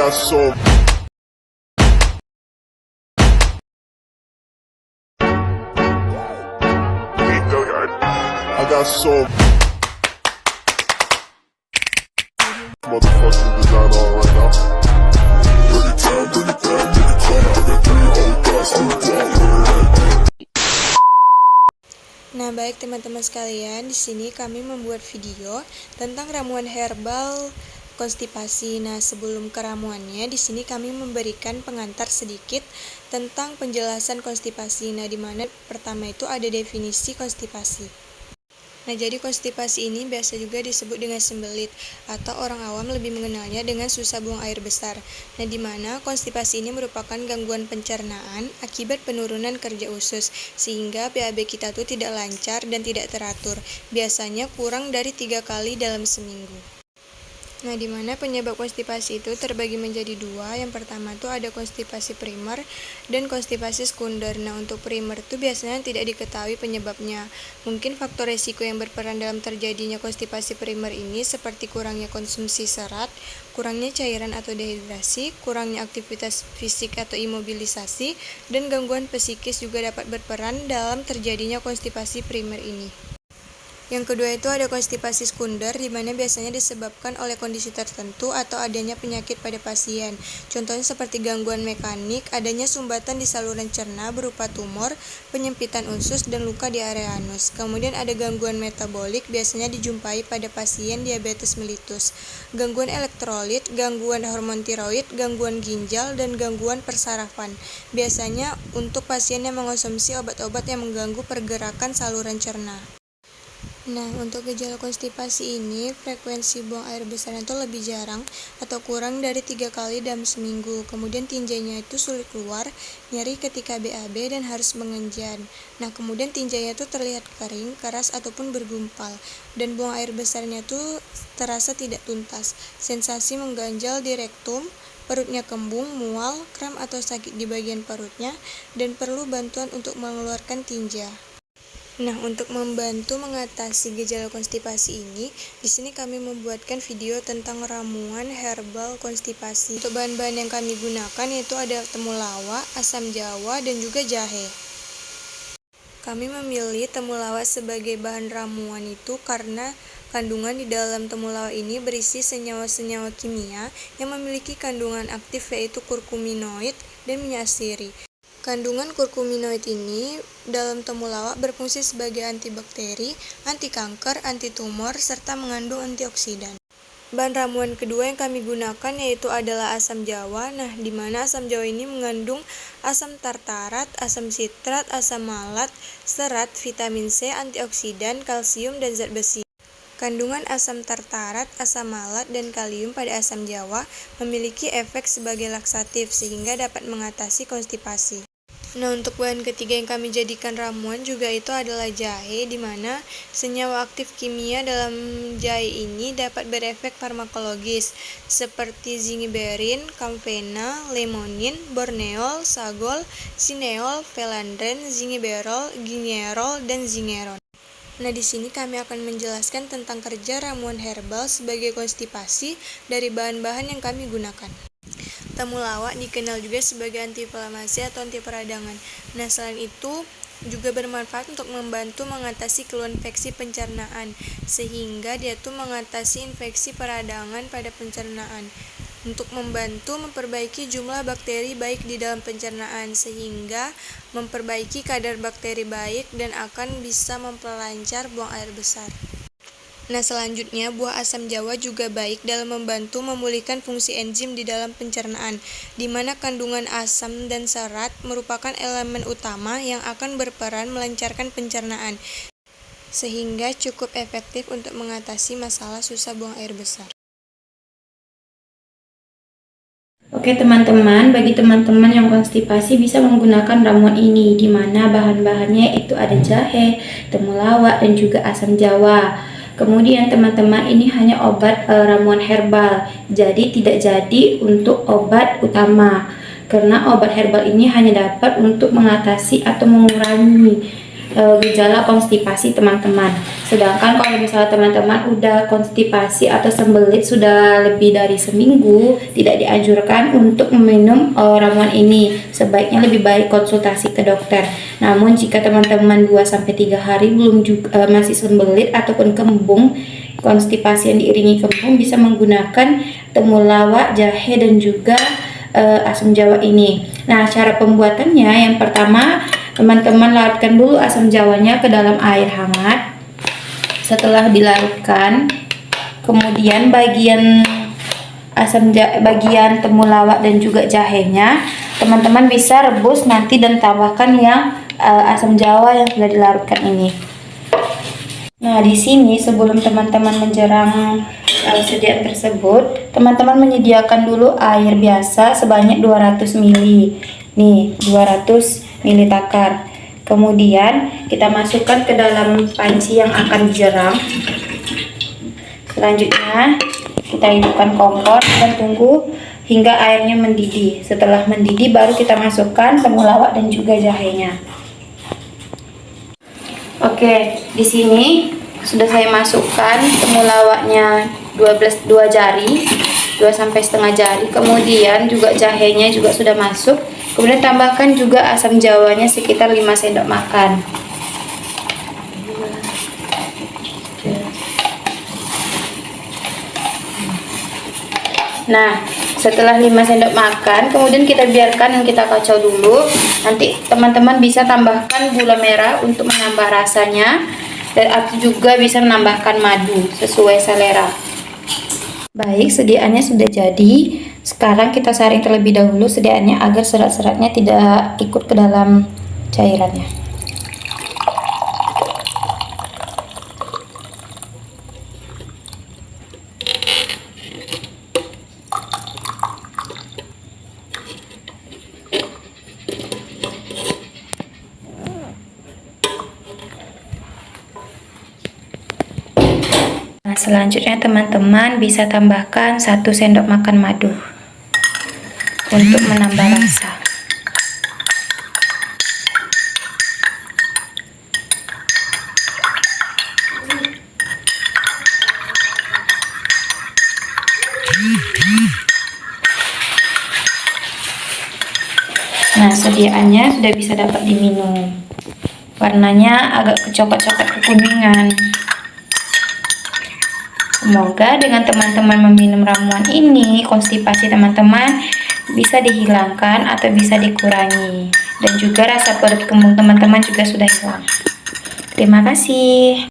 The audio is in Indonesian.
got some. I got some motherfucking design on right now. Bring it down, bring it down, bring it down. I got 3 old guys. Nah, baik teman-teman sekalian, di sini kami membuat video tentang ramuan herbal konstipasi. Nah, sebelum ke ramuannya, di sini kami memberikan pengantar sedikit tentang penjelasan konstipasi. Nah, di mana pertama itu ada definisi konstipasi. Nah, jadi konstipasi ini biasa juga disebut dengan sembelit atau orang awam lebih mengenalnya dengan susah buang air besar. Nah, di mana konstipasi ini merupakan gangguan pencernaan akibat penurunan kerja usus sehingga BAB kita tuh tidak lancar dan tidak teratur. Biasanya kurang dari 3 kali dalam seminggu. Nah, di mana penyebab konstipasi itu terbagi menjadi 2. Yang pertama itu ada konstipasi primer dan konstipasi sekunder. Nah, untuk primer itu biasanya tidak diketahui penyebabnya. Mungkin faktor resiko yang berperan dalam terjadinya konstipasi primer ini seperti kurangnya konsumsi serat, kurangnya cairan atau dehidrasi, kurangnya aktivitas fisik atau imobilisasi, dan gangguan psikis juga dapat berperan dalam terjadinya konstipasi primer ini. Yang kedua itu ada konstipasi sekunder, di mana biasanya disebabkan oleh kondisi tertentu atau adanya penyakit pada pasien. Contohnya seperti gangguan mekanik, adanya sumbatan di saluran cerna berupa tumor, penyempitan usus, dan luka di area anus. Kemudian ada gangguan metabolik, biasanya dijumpai pada pasien diabetes mellitus, gangguan elektrolit, gangguan hormon tiroid, gangguan ginjal, dan gangguan persarafan. Biasanya untuk pasien yang mengonsumsi obat-obat yang mengganggu pergerakan saluran cerna. Nah, untuk gejala konstipasi ini, frekuensi buang air besar itu lebih jarang atau kurang dari 3 kali dalam seminggu. Kemudian tinjanya itu sulit keluar, nyeri ketika BAB, dan harus mengenjan. Nah, kemudian tinjanya itu terlihat kering, keras, ataupun bergumpal. Dan buang air besarnya itu terasa tidak tuntas. Sensasi mengganjal di rektum, perutnya kembung, mual, kram atau sakit di bagian perutnya, dan perlu bantuan untuk mengeluarkan tinja. Nah, untuk membantu mengatasi gejala konstipasi ini, di sini kami membuatkan video tentang ramuan herbal konstipasi. Untuk bahan-bahan yang kami gunakan yaitu ada temulawak, asam jawa, dan juga jahe. Kami memilih temulawak sebagai bahan ramuan itu karena kandungan di dalam temulawak ini berisi senyawa-senyawa kimia yang memiliki kandungan aktif yaitu kurkuminoid dan minyak sirih. Kandungan kurkuminoid ini dalam temulawak berfungsi sebagai antibakteri, anti kanker, anti tumor, serta mengandung antioksidan. Bahan ramuan kedua yang kami gunakan yaitu adalah asam jawa. Nah, di mana asam jawa ini mengandung asam tartarat, asam sitrat, asam malat, serat, vitamin C, antioksidan, kalsium, dan zat besi. Kandungan asam tartarat, asam malat, dan kalium pada asam jawa memiliki efek sebagai laksatif sehingga dapat mengatasi konstipasi. Nah, untuk bahan ketiga yang kami jadikan ramuan juga itu adalah jahe, di mana senyawa aktif kimia dalam jahe ini dapat berefek farmakologis seperti zingiberin, kamfena, lemonin, borneol, sagol, sineol, felandren, zingiberol, gingerol, dan zingeron. Nah, di sini kami akan menjelaskan tentang kerja ramuan herbal sebagai konstipasi dari bahan-bahan yang kami gunakan. Temulawak dikenal juga sebagai antiinflamasi atau anti peradangan. Nah, selain itu juga bermanfaat untuk membantu mengatasi keluhan infeksi pencernaan, sehingga dia tuh mengatasi infeksi peradangan pada pencernaan. Untuk membantu memperbaiki jumlah bakteri baik di dalam pencernaan, sehingga memperbaiki kadar bakteri baik dan akan bisa memperlancar buang air besar. Nah, selanjutnya buah asam jawa juga baik dalam membantu memulihkan fungsi enzim di dalam pencernaan, di mana kandungan asam dan serat merupakan elemen utama yang akan berperan melancarkan pencernaan, sehingga cukup efektif untuk mengatasi masalah susah buang air besar. Oke teman-teman, bagi teman-teman yang konstipasi bisa menggunakan ramuan ini, di mana bahan-bahannya itu ada jahe, temulawak, dan juga asam jawa. Kemudian teman-teman, ini hanya obat ramuan herbal, jadi tidak jadi untuk obat utama. Karena obat herbal ini hanya dapat untuk mengatasi atau mengurangi gejala konstipasi teman-teman. Sedangkan kalau misalnya teman-teman udah konstipasi atau sembelit sudah lebih dari seminggu, tidak dianjurkan untuk meminum ramuan ini. Sebaiknya lebih baik konsultasi ke dokter. Namun jika teman-teman 2-3 hari belum juga masih sembelit ataupun kembung, konstipasi yang diiringi kembung, bisa menggunakan temulawak, jahe dan juga asam jawa ini. Nah, cara pembuatannya yang pertama, teman-teman larutkan dulu asam jawanya ke dalam air hangat. Setelah dilarutkan, kemudian bagian bagian temulawak dan juga jahenya teman-teman bisa rebus nanti dan tambahkan yang asam jawa yang sudah dilarutkan ini. Nah, di sini sebelum teman-teman menjerang sediaan tersebut, teman-teman menyediakan dulu air biasa sebanyak 200 ml. Nih, 200 ml takar. Kemudian kita masukkan ke dalam panci yang akan dijerang. Selanjutnya kita hidupkan kompor dan tunggu hingga airnya mendidih. Setelah mendidih baru kita masukkan temulawak dan juga jahenya. Oke, di sini sudah saya masukkan temulawaknya 2 jari, 2-2,5 jari. Kemudian juga jahenya juga sudah masuk. Kemudian tambahkan juga asam jawanya sekitar 5 sendok makan. Nah, setelah 5 sendok makan, kemudian kita biarkan dan kita kacau dulu. Nanti teman-teman bisa tambahkan gula merah untuk menambah rasanya, dan atau juga bisa menambahkan madu sesuai selera. Baik, sediaannya sudah jadi. Sekarang kita saring terlebih dahulu sediaannya agar serat-seratnya tidak ikut ke dalam cairannya. Nah, selanjutnya teman-teman bisa tambahkan 1 sendok makan madu untuk menambah rasa. Nah, sediaannya sudah bisa dapat diminum. Warnanya agak kecoklat-coklat kekuningan. Semoga dengan teman-teman meminum ramuan ini, konstipasi teman-teman bisa dihilangkan atau bisa dikurangi. Dan juga rasa perut kembung teman-teman juga sudah hilang. Terima kasih.